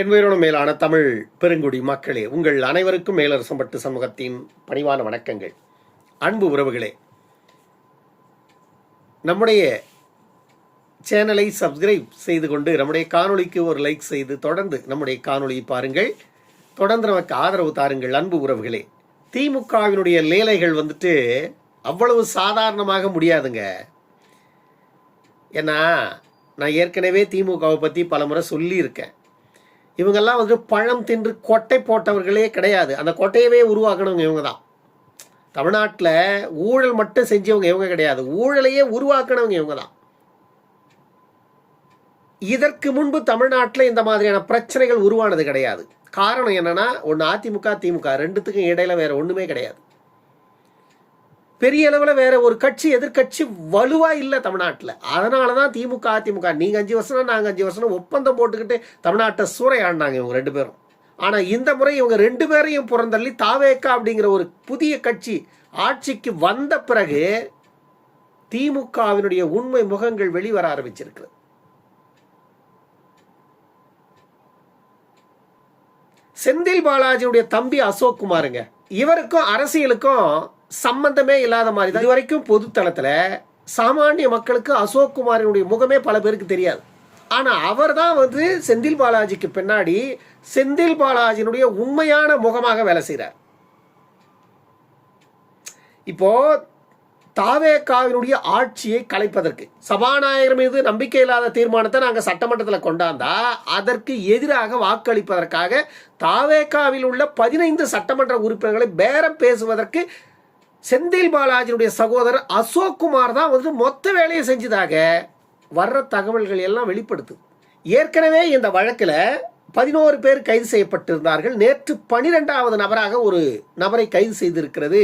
என்பதோடு மேலான தமிழ் பெருங்குடி மக்களே, உங்கள் அனைவருக்கும் மேலரசம்பட்டு சமூகத்தின் பணிவான வணக்கங்கள். அன்பு உறவுகளே, நம்முடைய சேனலை சப்ஸ்கிரைப் செய்து கொண்டு நம்முடைய காணொளிக்கு ஒரு லைக் செய்து தொடர்ந்து நம்முடைய காணொளியை பாருங்கள். தொடர்ந்து நமக்கு ஆதரவு தாருங்கள். அன்பு உறவுகளே, திமுகவினுடைய லேலைகள் அவ்வளவு சாதாரணமாக முடியாதுங்க. ஏன்னா நான் ஏற்கனவே திமுகவை பற்றி பல முறை சொல்லியிருக்கேன். இவங்கெல்லாம் பழம் தின்று கொட்டை போட்டவர்களே கிடையாது. அந்த கொட்டையவே உருவாக்கணுங்க இவங்க தான். தமிழ்நாட்டில் ஊழல் மட்டும் செஞ்சவங்க இவங்க கிடையாது, ஊழலையே உருவாக்கணவங்க இவங்க தான். இதற்கு முன்பு தமிழ்நாட்டில் இந்த மாதிரியான பிரச்சனைகள் உருவானது கிடையாது. காரணம் என்னன்னா, ஒன்று அதிமுக திமுக ரெண்டுத்துக்கும் இடையில வேற ஒன்றுமே கிடையாது. பெரிய அளவில் வேற ஒரு கட்சி எதிர்கட்சி வலுவா இல்லை தமிழ்நாட்டில். அதனால தான் திமுக அதிமுக நீங்கள் 5 வருஷம் நாங்கள் 5 வருஷம் ஒப்பந்தம் போட்டுக்கிட்டு தமிழ்நாட்டை சூறையாடினாங்க இவங்க 2 பேரும். ஆனால் இந்த முறை இவங்க 2 பேரையும் புறந்தள்ளி தாவேக்கா அப்படிங்கிற ஒரு புதிய கட்சி ஆட்சிக்கு வந்த பிறகு திமுகவினுடைய உண்மை முகங்கள் வெளிவர ஆரம்பிச்சிருக்கு. செந்தில் பாலாஜியுடைய தம்பி அசோக் குமாருங்க, இவருக்கும் அரசியலுக்கும் சம்பந்தமே இல்லாத மாதிரி தான். இது வரைக்கும் பொதுத்தளத்துல சாமானிய மக்களுக்கு அசோக் குமாரினுடைய முகமே பல பேருக்கு தெரியாது. ஆனா அவர் தான் செந்தில் பாலாஜிக்கு பின்னாடி செந்தில் பாலாஜியினுடைய உண்மையான முகமாக வேலை செய்கிறார். இப்போ தாவேக்காவினுடைய ஆட்சியை கலைப்பதற்கு சபாநாயகர் மீது நம்பிக்கை இல்லாத தீர்மானத்தை நாங்கள் சட்டமன்றத்தில் கொண்டாந்தா அதற்கு எதிராக வாக்களிப்பதற்காக தாவேக்காவில் உள்ள 15 சட்டமன்ற உறுப்பினர்களை பேரம் பேசுவதற்கு செந்தில் பாலாஜியுடைய சகோதரர் அசோக் குமார் தான் மொத்த வேலையை செஞ்சதாக வர்ற தகவல்கள் எல்லாம் வெளிப்படுத்து. ஏற்கனவே இந்த வழக்கில் 11 பேர் கைது செய்யப்பட்டிருந்தார்கள். நேற்று 12வது நபராக ஒரு நபரை கைது செய்திருக்கிறது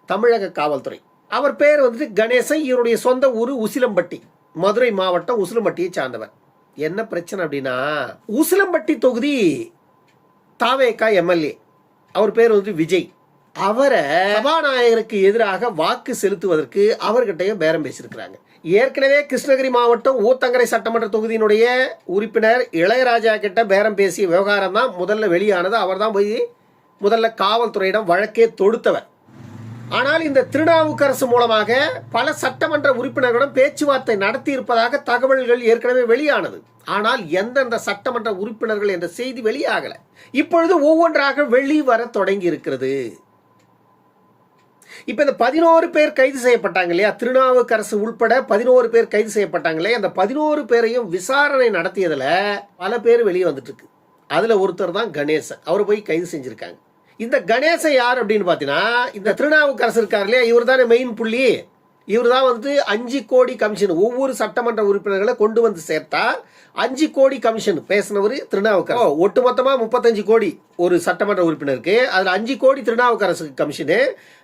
தமிழக காவல்துறை. அவர் பேர் கணேசன். இவருடைய சொந்த ஊர் உசிலம்பட்டி, மதுரை மாவட்டம் உசிலம்பட்டியை சார்ந்தவர். என்ன பிரச்சனை அப்படின்னா, உசிலம்பட்டி தொகுதி தாவேக்கா எம்எல்ஏ, அவர் பேர் விஜய். அவரை சபாநாயகருக்கு எதிராக வாக்கு செலுத்துவதற்கு அவர்கிட்டையும் பேரம் பேசியிருக்கிறாங்க. ஏற்கனவே கிருஷ்ணகிரி மாவட்டம் ஊத்தங்கரை சட்டமன்ற தொகுதியினுடைய உறுப்பினர் இளையராஜா கிட்ட பேரம் பேசிய விவகாரம் தான் முதல்ல வெளியானது. அவர் தான் போய் முதல்ல காவல்துறையிடம் வழக்கே தொடுத்தவர். ஆனால் இந்த திருநாவுக்கரசு மூலமாக பல சட்டமன்ற உறுப்பினர்களிடம் பேச்சுவார்த்தை நடத்தி இருப்பதாக தகவல்கள் ஏற்கனவே வெளியானது. ஆனால் எந்தெந்த சட்டமன்ற உறுப்பினர்கள் என்ற செய்தி வெளியாகல. இப்பொழுது ஒவ்வொன்றாக வெளிவர தொடங்கி இருக்கிறது. இப்ப இந்த 11 பேர் கைது செய்யப்பட்டாங்க இல்லையா, திருநாவுக்கரசு உள்பட 11 பேர் கைது செய்யப்பட்டாங்களே, அந்த 11 பேரையும் விசாரணை நடத்தியதுல பல பேர் வெளியே வந்துட்டு இருக்கு. அதுல ஒருத்தர் தான் கணேசன். அவர் போய் கைது செஞ்சிருக்காங்க. இந்த கணேசன் யார் அப்படின்னு பாத்தீங்கன்னா, இந்த திருநாவுக்கரசு இருக்காரு இல்லையா, இவர் தானே மெயின் புள்ளி. இவர் தான் 5 கோடி கமிஷன் ஒவ்வொரு சட்டமன்ற உறுப்பினர்களை கொண்டு வந்து சேர்த்தா 5 கோடி கமிஷன் பேசினவர் திருநாவுக்கரசு. ஒட்டுமொத்தமா 35 கோடி ஒரு சட்டமன்ற உறுப்பினருக்கு, அதுல 5 கோடி திருநாவுக்கரசுக்கு கமிஷனு,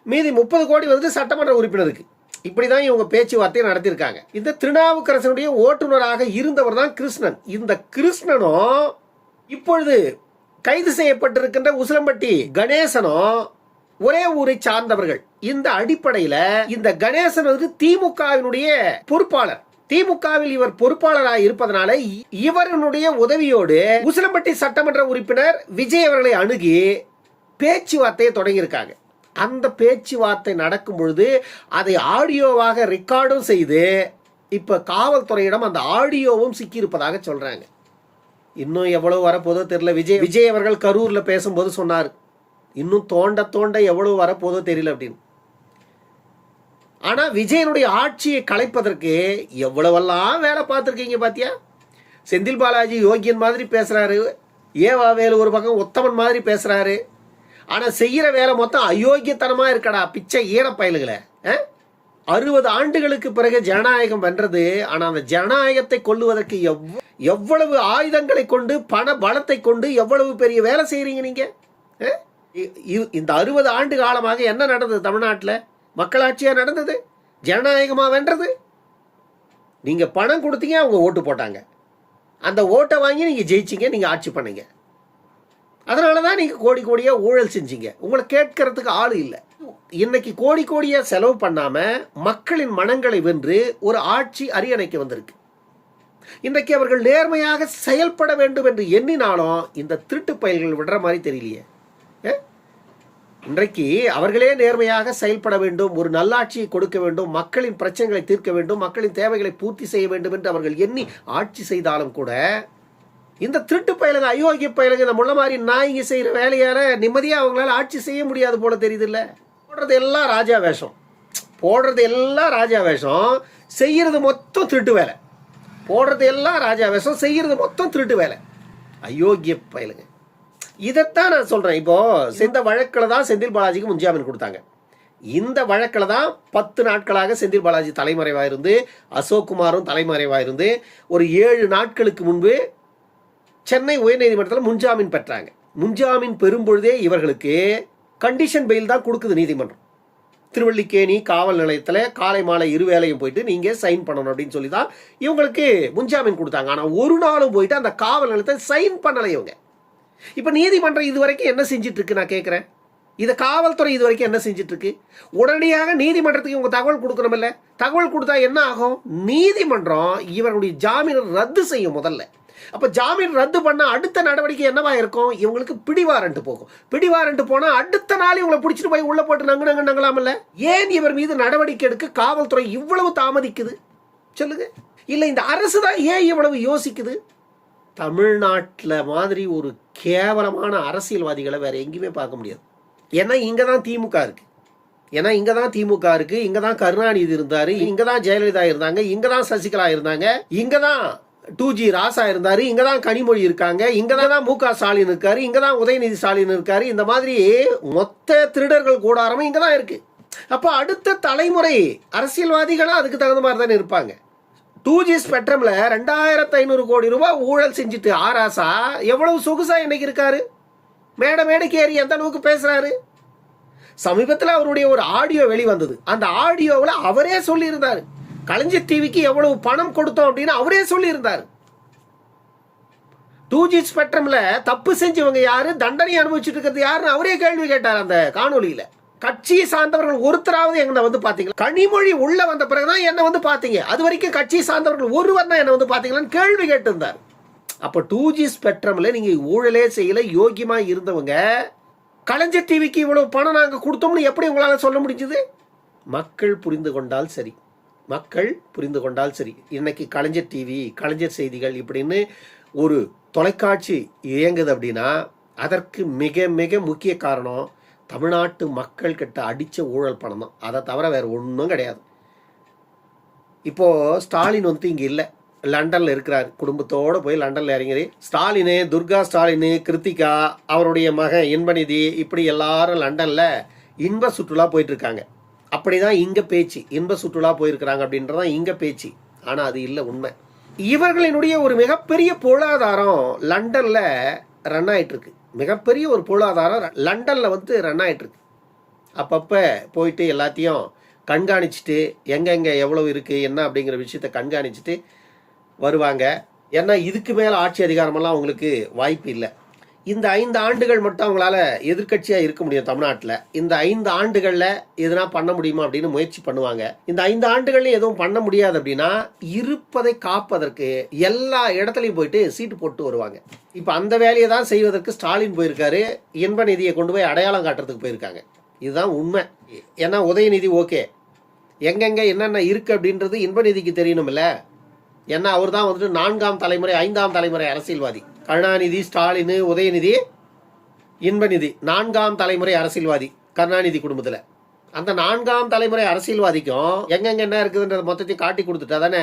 மீதி 30 கோடி சட்டமன்ற உறுப்பினருக்கு. இப்படிதான் இவங்க பேச்சுவார்த்தையை நடத்தியிருக்காங்க. இந்த திருநாவுக்கரசனுடைய ஓட்டுநராக இருந்தவர் தான் கிருஷ்ணன். இந்த கிருஷ்ணனும் இப்பொழுது கைது செய்யப்பட்டிருக்கின்ற உசிலம்பட்டி கணேசனும் ஒரே ஊரை சார்ந்தவர்கள். இந்த அடிப்படையில இந்த கணேசன் திமுகவினுடைய பொறுப்பாளர். திமுகவில் இவர் பொறுப்பாளராக இருப்பதனால இவருடைய உதவியோடு உசிலம்பட்டி சட்டமன்ற உறுப்பினர் விஜய் அவர்களை அணுகி பேச்சுவார்த்தையை தொடங்கியிருக்காங்க. அந்த பேச்சுவார்த்தை நடக்கும் பொழுது அதை ஆடியோவாக ரெக்கார்டும் செய்து இப்ப காவல்துறையிடம் அந்த ஆடியோவும் சிக்கியிருப்பதாக சொல்றாங்க. இன்னும் எவ்வளவு வரப்போதோ தெரியல. விஜய் அவர்கள் கரூர்ல பேசும்போது சொன்னார், இன்னும் தோண்ட தோண்ட எவ்வளவு வரப்போதோ தெரியல அப்படின்னு. ஆனா விஜயனுடைய ஆட்சியை கலைப்பதற்கு எவ்வளவெல்லாம் வேலை பார்த்துருக்கீங்க பாத்தியா. செந்தில் பாலாஜி யோகியன் மாதிரி பேசுறாரு, ஏவாவேலு ஒரு பக்கம் உத்தமன் மாதிரி பேசுறாரு. ஆனா செய்யற வேலை மொத்தம் அயோக்கியத்தனமா இருக்கடா பிச்சை ஈனப்பயலுகளை. 60 ஆண்டுகளுக்கு பிறகு ஜனநாயகம் வென்றது. ஆனா அந்த ஜனநாயகத்தை கொல்லுவதற்கு எவ்வளவு ஆயுதங்களை கொண்டு பண பலத்தை கொண்டு எவ்வளவு பெரிய வேலை செய்யறீங்க நீங்க. இந்த 60 ஆண்டு காலமாக என்ன நடந்தது தமிழ்நாட்டில்? மக்களாட்சியா நடந்தது, ஜனநாயகமா வென்றது. நீங்க பணம் கொடுத்தீங்க, அவங்க ஓட்டு போட்டாங்க, அந்த ஓட்டை வாங்கி நீங்க ஜெயிச்சிங்க, நீங்க ஆட்சி பண்ணீங்க. அதனாலதான் நீங்க கோடி கோடியா ஊழல் செஞ்சீங்க. உங்களை கேட்கறதுக்கு ஆளு இல்லை. இன்னைக்கு கோடி கோடியா செலவு பண்ணாம மக்களின் மனங்களை வென்று ஒரு ஆட்சி அரியணைக்கு வந்திருக்கு. இன்றைக்கு அவர்கள் நேர்மையாக செயல்பட வேண்டும் என்று எண்ணினாலும் இந்த திருட்டு பயல்கள் விடுற மாதிரி தெரியலையே. இன்றைக்கு அவர்களே நேர்மையாக செயல்பட வேண்டும், ஒரு நல்லாட்சியை கொடுக்க வேண்டும், மக்களின் பிரச்சனைகளை தீர்க்க வேண்டும், மக்களின் தேவைகளை பூர்த்தி செய்ய வேண்டும் என்று அவர்கள் எண்ணி ஆட்சி செய்தாலும் கூட இந்த திருட்டு பயலுங்க, அயோக்கிய பயலுங்க, இந்த முள்ள மாதிரி நாய்ங்க செய்கிற வேலையால நிம்மதியாக அவங்களால ஆட்சி செய்ய முடியாது போல தெரியுது. இல்லை, போடுறது எல்லாம் ராஜா வேஷம், போடுறது எல்லாம் ராஜா வேஷம், செய்யறது மொத்தம் திருட்டு வேலை. போடுறது எல்லாம் ராஜா வேஷம், செய்யறது மொத்தம் திருட்டு வேலை. அயோக்கிய பயலுங்க. இதைத்தான் நான் சொல்றேன். இப்போ இந்த வழக்கில் தான் செந்தில் பாலாஜிக்கு முன்ஜாமீன் கொடுத்தாங்க. இந்த வழக்கில் தான் 10 நாட்களாக செந்தில் பாலாஜி தலைமறைவாக இருந்து, அசோக்குமாரும் தலைமறைவாக இருந்து, ஒரு 7 நாட்களுக்கு முன்பு சென்னை உயர்நீதிமன்றத்தில் முன்ஜாமீன் பெற்றாங்க. முன்ஜாமீன் பெறும்பொழுதே இவர்களுக்கு கண்டிஷன் பெயில் தான் கொடுக்குது நீதிமன்றம். திருவல்லிக்கேணி காவல் நிலையத்தில் காலை மாலை 2 வேளையும் போயிட்டு நீங்கள் சைன் பண்ணணும் அப்படின்னு சொல்லி தான் இவங்களுக்கு முன்ஜாமீன் கொடுத்தாங்க. ஆனால் ஒரு நாளும் போயிட்டு அந்த காவல் நிலையத்தை சைன் பண்ணலை இவங்க. இப்போ நீதிமன்றம் இது வரைக்கும் என்ன செஞ்சிட்டு இருக்கு நான் கேட்குறேன். இதை காவல்துறை இது வரைக்கும் என்ன செஞ்சிட்டு இருக்கு? உடனடியாக நீதிமன்றத்துக்கு இவங்க தகவல் கொடுக்கணும். இல்லை, தகவல் கொடுத்தா என்ன ஆகும்? நீதிமன்றம் இவருடைய ஜாமீனை ரத்து செய்யும் முதல்ல. அப்போ ஜாமீன் ரத்து பண்ண அடுத்த நடவடிக்கை என்னவா இருக்கும்? இவங்களுக்கு பிடிவாரண்ட் போகும். பிடிவாரண்ட் போனால் அடுத்த நாள் இவங்களை பிடிச்சிட்டு போய் உள்ள போட்டு நங்கலாமல்ல. ஏன் இவர் மீது நடவடிக்கை எடுக்க காவல்துறை இவ்வளவு தாமதிக்குது சொல்லுங்க? இல்லை, இந்த அரசு தான் ஏன் இவ்வளவு யோசிக்குது? தமிழ்நாட்டில் மாதிரி ஒரு கேவலமான அரசியல்வாதிகளை வேற எங்கேயுமே பார்க்க முடியாது. ஏன்னா இங்கே தான் திமுக இருக்கு. இங்கே தான் கருணாநிதி இருந்தார், இங்கே தான் ஜெயலலிதா இருந்தாங்க, இங்கே தான் சசிகலா இருந்தாங்க, இங்கே தான் 2G ராசா இருந்தாரு, இங்கே தான் கனிமொழி இருக்காங்க, இங்கே தான் மு.க. ஸ்டாலின் இருக்காரு, இங்கே தான் உதயநிதி ஸ்டாலின் இருக்காரு. இந்த மாதிரி மொத்த திருடர்கள் கூடாரமும் இங்கே தான் இருக்கு. அப்போ அடுத்த தலைமுறை அரசியல்வாதிகளும் அதுக்கு தகுந்த மாதிரி தானே இருப்பாங்க. 2G ஸ்பெக்ட்ரம்ல 2500 கோடி ரூபாய் ஊழல் செஞ்சுட்டு ஆராசா எவ்வளவு சொகுசா இன்னைக்கு இருக்காரு. மேடைக்கு ஏறி எந்த அளவுக்கு பேசுறாரு. சமீபத்தில் அவருடைய ஒரு ஆடியோ வெளிவந்தது. அந்த ஆடியோவில் அவரே சொல்லியிருந்தாரு, கலைஞர் டிவிக்கு எவ்வளவு பணம் கொடுத்தோம் அப்படின்னு அவரே சொல்லியிருந்தாரு. 2G ஸ்பெக்ட்ரம்ல தப்பு செஞ்சவங்க யாரு, தண்டனை அனுபவிச்சுட்டு இருக்கிறது யாருன்னு அவரே கேள்வி கேட்டார் அந்த காணொலியில. கட்சியை சார்ந்தவர்கள் ஒருத்தராவது என்ன வந்து பாத்தீங்களா? கனிமொழி உள்ள வந்த பிறகுதான் என்ன வந்து பாத்தீங்க. அது வரைக்கும் கட்சியை சார்ந்தவர்கள் ஒருவர் தான் என்ன வந்து பாத்தீங்களான்னு கேள்வி கேட்டிருந்தார். அப்ப 2G ஸ்பெக்ட்ரம்ல நீங்க ஊழலே செய்யல, யோகியமா இருந்தவங்க கலைஞர் டிவிக்கு இவ்வளவு பணம் நாங்க கொடுத்தோம்னு எப்படி உங்களால சொல்ல முடிஞ்சது? மக்கள் புரிந்து கொண்டால் சரி, மக்கள் புரிந்து கொண்டால் சரி. இன்னைக்கு கலைஞர் டிவி, கலைஞர் செய்திகள் இப்படின்னு ஒரு தொலைக்காட்சி இயங்குது அப்படின்னா அதற்கு மிக மிக முக்கிய காரணம் தமிழ்நாட்டு மக்கள் கிட்ட அடிச்ச ஊழல் பணம் தான். அதை தவிர வேற ஒன்றும் கிடையாது. இப்போ ஸ்டாலின் வந்து இங்க இல்லை, லண்டன்ல இருக்கிறார். குடும்பத்தோடு போய் லண்டன்ல இறங்கி ஸ்டாலினு, துர்கா ஸ்டாலினு, கிருத்திகா, அவருடைய மகன் இன்பநிதி, இப்படி எல்லாரும் லண்டன்ல இன்ப சுற்றுலா போயிட்டு இருக்காங்க. அப்படிதான் இங்க பேச்சு, இன்ப சுற்றுலா போயிருக்கிறாங்க அப்படின்றதான் இங்க பேச்சு. ஆனா அது இல்லை உண்மை. இவர்களினுடைய ஒரு மிகப்பெரிய பொருளாதாரம் லண்டன்ல ரன் ஆயிட்டு இருக்கு. மிகப்பெரிய ஒரு பொருளாதாரம் லண்டன்ல வந்து ரன் ஆயிட்டு இருக்கு. அப்பப்ப போயிட்டு எல்லாத்தையும் கண்காணிச்சுட்டு எங்கெங்க எவ்வளவு இருக்கு என்ன அப்படிங்கிற விஷயத்த கண்காணிச்சுட்டு வருவாங்க. ஏன்னா இதுக்கு மேல ஆட்சி அதிகாரமெல்லாம் அவங்களுக்கு வாய்ப்பு இல்லை. இந்த 5 ஆண்டுகள் மட்டும் அவங்களால எதிர்கட்சியா இருக்க முடியும் தமிழ்நாட்டில். இந்த 5 ஆண்டுகள்ல எதுனா பண்ண முடியுமா அப்படின்னு முயற்சி பண்ணுவாங்க. இந்த 5 ஆண்டுகள்ல எதுவும் பண்ண முடியாது அப்படின்னா இருப்பதை காப்பதற்கு எல்லா இடத்துலையும் போயிட்டு சீட்டு போட்டு வருவாங்க. இப்ப அந்த வேலையை தான் செய்வதற்கு ஸ்டாலின் போயிருக்காரு. இன்பநிதியை கொண்டு போய் அடையாளம் காட்டுறதுக்கு போயிருக்காங்க. இதுதான் உண்மை. ஏன்னா உதயநிதி ஓகே, எங்கெங்க என்னென்ன இருக்கு அப்படின்றது இன்பநிதிக்கு தெரியணும் இல்ல. ஏன்னா அவர் தான் வந்துட்டு 4ஆம் தலைமுறை 5ஆம் தலைமுறை அரசியல்வாதி. கருணாநிதி, ஸ்டாலின், உதயநிதி, இன்பநிதி 4ஆம் தலைமுறை அரசியல்வாதி கருணாநிதி குடும்பத்தில். அந்த 4ஆம் தலைமுறை அரசியல்வாதிக்கும் எங்கெங்க என்ன இருக்குதுன்றத மொத்தத்தையும் காட்டி கொடுத்துட்டா தானே.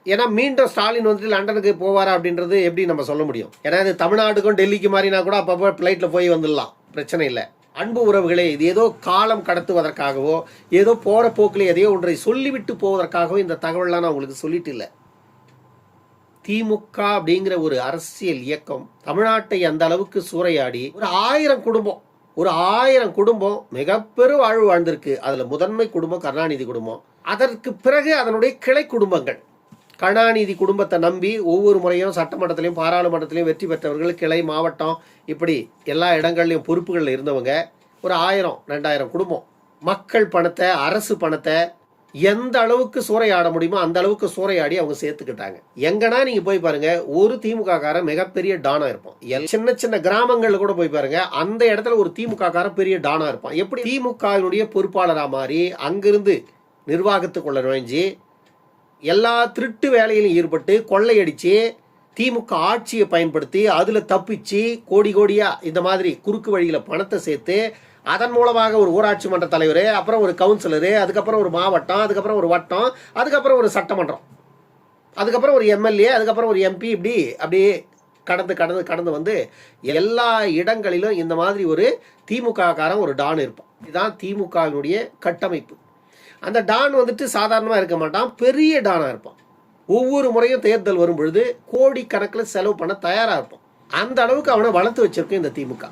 ஏன்னா மீண்டும் ஸ்டாலின் வந்துட்டு லண்டனுக்கு போவாரா அப்படின்றது எப்படி நம்ம சொல்ல முடியும்? ஏன்னா இது தமிழ்நாட்டுக்கும் டெல்லிக்கு மாதிரினா கூட அப்பப்போ ஃப்ளைட்டில் போய் வந்துடலாம், பிரச்சனை இல்லை. அன்பு உறவுகளே, இது ஏதோ காலம் கடத்துவதற்காகவோ ஏதோ போற போக்கில் எதையோ ஒன்றை சொல்லிவிட்டு போவதற்காகவோ இந்த தகவல்லாம் நான் உங்களுக்கு சொல்லிட்டு இல்லை. திமுக அப்படிங்கிற ஒரு அரசியல் இயக்கம் தமிழ்நாட்டை அந்த அளவுக்கு சூறையாடி ஒரு 1000 குடும்பம் மிகப்பெரு வாழ்வு வாழ்ந்திருக்கு. அதுல முதன்மை குடும்பம் கருணாநிதி குடும்பம். அதற்கு பிறகு அதனுடைய கிளை குடும்பங்கள். கருணாநிதி குடும்பத்தை நம்பி ஒவ்வொரு முறையும் சட்டமன்றத்திலையும் பாராளுமன்றத்திலையும் வெற்றி பெற்றவர்கள், கிளை மாவட்டம், இப்படி எல்லா இடங்கள்லையும் பொறுப்புகளில் இருந்தவங்க ஒரு 1000-2000 குடும்பம் மக்கள் பணத்தை, அரசு பணத்தை எந்த அளவுக்கு சூறையாட முடியுமோ அந்த அளவுக்கு சூறையாடி அவங்க சேர்த்துக்கிட்டாங்க. எங்கன்னா நீங்க போய் பாருங்க, ஒரு திமுக காரன் மிகப்பெரிய டானா இருப்பான். சின்ன சின்ன கிராமங்கள்ல கூட போய் பாருங்க, அந்த இடத்துல ஒரு திமுக காரன் பெரிய டானா இருப்பான். எப்படி திமுகவினுடைய பொறுப்பாளரா மாறி அங்கிருந்து நிர்வாகத்துக்குள்ள நுழைஞ்சு எல்லா திருட்டு வேலையிலும் ஈடுபட்டு கொள்ளையடிச்சு திமுக ஆட்சியை பயன்படுத்தி அதுல தப்பிச்சு கோடி கோடியா இந்த மாதிரி குறுக்கு வழியில பணத்தை சேர்த்து அதன் மூலமாக ஒரு ஊராட்சி மன்ற தலைவர், அப்புறம் ஒரு கவுன்சிலரு, அதுக்கப்புறம் ஒரு மாவட்டம், அதுக்கப்புறம் ஒரு வட்டம், அதுக்கப்புறம் ஒரு சட்டமன்றம், அதுக்கப்புறம் ஒரு எம்எல்ஏ, அதுக்கப்புறம் ஒரு எம்பி, இப்படி அப்படியே கடந்து கடந்து கடந்து வந்து எல்லா இடங்களிலும் இந்த மாதிரி ஒரு திமுக காரன் ஒரு டான் இருப்பான். இதுதான் திமுகவினுடைய கட்டமைப்பு. அந்த டான் வந்துட்டு சாதாரணமாக இருக்க மாட்டான், பெரிய டானாக இருப்பான். ஒவ்வொரு முறையும் தேர்தல் வரும் பொழுது கோடிக்கணக்கில் செலவு பண்ண தயாராக இருப்பான். அந்த அளவுக்கு அவனை வளர்த்து வச்சிருக்கு இந்த திமுக.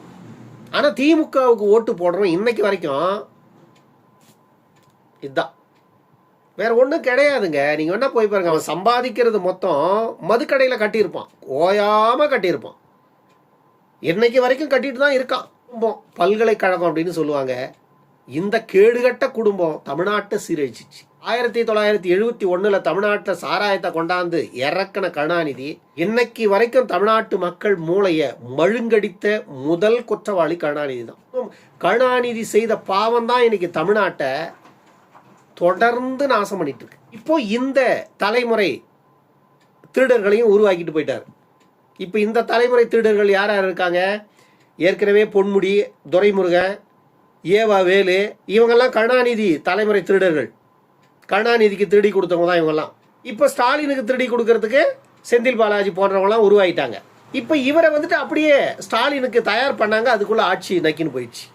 ஆனால் திமுகவுக்கு ஓட்டு போடுறோம் இன்னைக்கு வரைக்கும் இதுதான், வேற ஒன்றும் கிடையாதுங்க. நீங்கள் வேணா போய் பாருங்க, அவன் சம்பாதிக்கிறது மொத்தம் மதுக்கடையில் கட்டியிருப்பான், ஓயாமல் கட்டியிருப்பான். இன்னைக்கு வரைக்கும் கட்டிட்டு தான் இருக்கான். குடும்பம் பல்கலைக்கழகம் அப்படின்னு சொல்லுவாங்க. இந்த கேடுகட்ட குடும்பம் தமிழ்நாட்டை சீரழிச்சிச்சு. 1971 தமிழ்நாட்டில் சாராயத்தை கொண்டாந்து இறக்கின கருணாநிதி இன்னைக்கு வரைக்கும் தமிழ்நாட்டு மக்கள் மூளைய மழுங்கடித்த முதல் குற்றவாளி கருணாநிதி தான். கருணாநிதி செய்த பாவம் தான் இன்னைக்கு தமிழ்நாட்டை தொடர்ந்து நாசம் பண்ணிட்டு இருக்கு. இப்போ இந்த தலைமுறை திருடர்களையும் உருவாக்கிட்டு போயிட்டார். இப்போ இந்த தலைமுறை திருடர்கள் யார் யார் இருக்காங்க? ஏற்கனவே பொன்முடி, துரைமுருகன், ஏவா வேலு, இவங்கெல்லாம் கருணாநிதி தலைமுறை திருடர்கள். கருணாநிதிக்கு திருடி கொடுத்தவங்க தான் இவங்கெல்லாம். இப்போ ஸ்டாலினுக்கு திருடி கொடுக்கறதுக்கு செந்தில் பாலாஜி போன்றவங்களாம் உருவாயிட்டாங்க. இப்போ இவரை வந்துட்டு அப்படியே ஸ்டாலினுக்கு தயார் பண்ணாங்க. அதுக்குள்ள ஆட்சி நக்கின்னு போயிடுச்சு.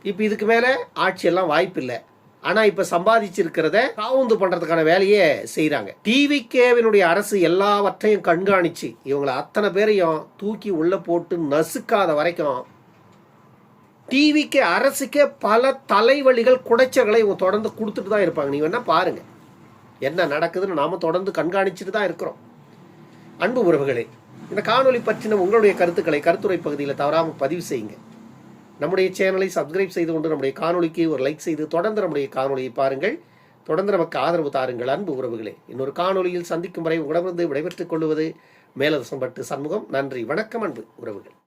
இப்போ இதுக்கு மேலே ஆட்சியெல்லாம் வாய்ப்பு இல்லை. ஆனால் இப்போ சம்பாதிச்சிருக்கிறத காவுந்து பண்ணுறதுக்கான வேலையே செய்கிறாங்க. டிவிகேவினுடைய அரசு எல்லாவற்றையும் கண்காணித்து இவங்களை அத்தனை பேரையும் தூக்கி உள்ளே போட்டு நசுக்காத வரைக்கும் டிவிக்கு அரசுக்கே பல தலைவலிகள் குடைச்சல்களை இவங்க தொடர்ந்து கொடுத்துட்டு தான் இருப்பாங்க. நீங்க வேணா பாருங்க என்ன நடக்குதுன்னு. நாம தொடர்ந்து கண்காணிச்சுட்டு தான் இருக்கிறோம். அன்பு உறவுகளே, இந்த காணொலி பற்றின உங்களுடைய கருத்துக்களை கருத்துரை பகுதியில் தவறாமல் பதிவு செய்யுங்க. நம்முடைய சேனலை சப்ஸ்கிரைப் செய்து கொண்டு நம்முடைய காணொலிக்கு ஒரு லைக் செய்து தொடர்ந்து நம்முடைய காணொலியை பாருங்கள். தொடர்ந்து நமக்கு ஆதரவு தாருங்கள். அன்பு உறவுகளே, இன்னொரு காணொலியில் சந்திக்கும் வரை உங்களிடமிருந்து விடைபெற்றுக் கொள்வது மேலரசம்பட்டு சண்முகம். நன்றி, வணக்கம் அன்பு உறவுகள்.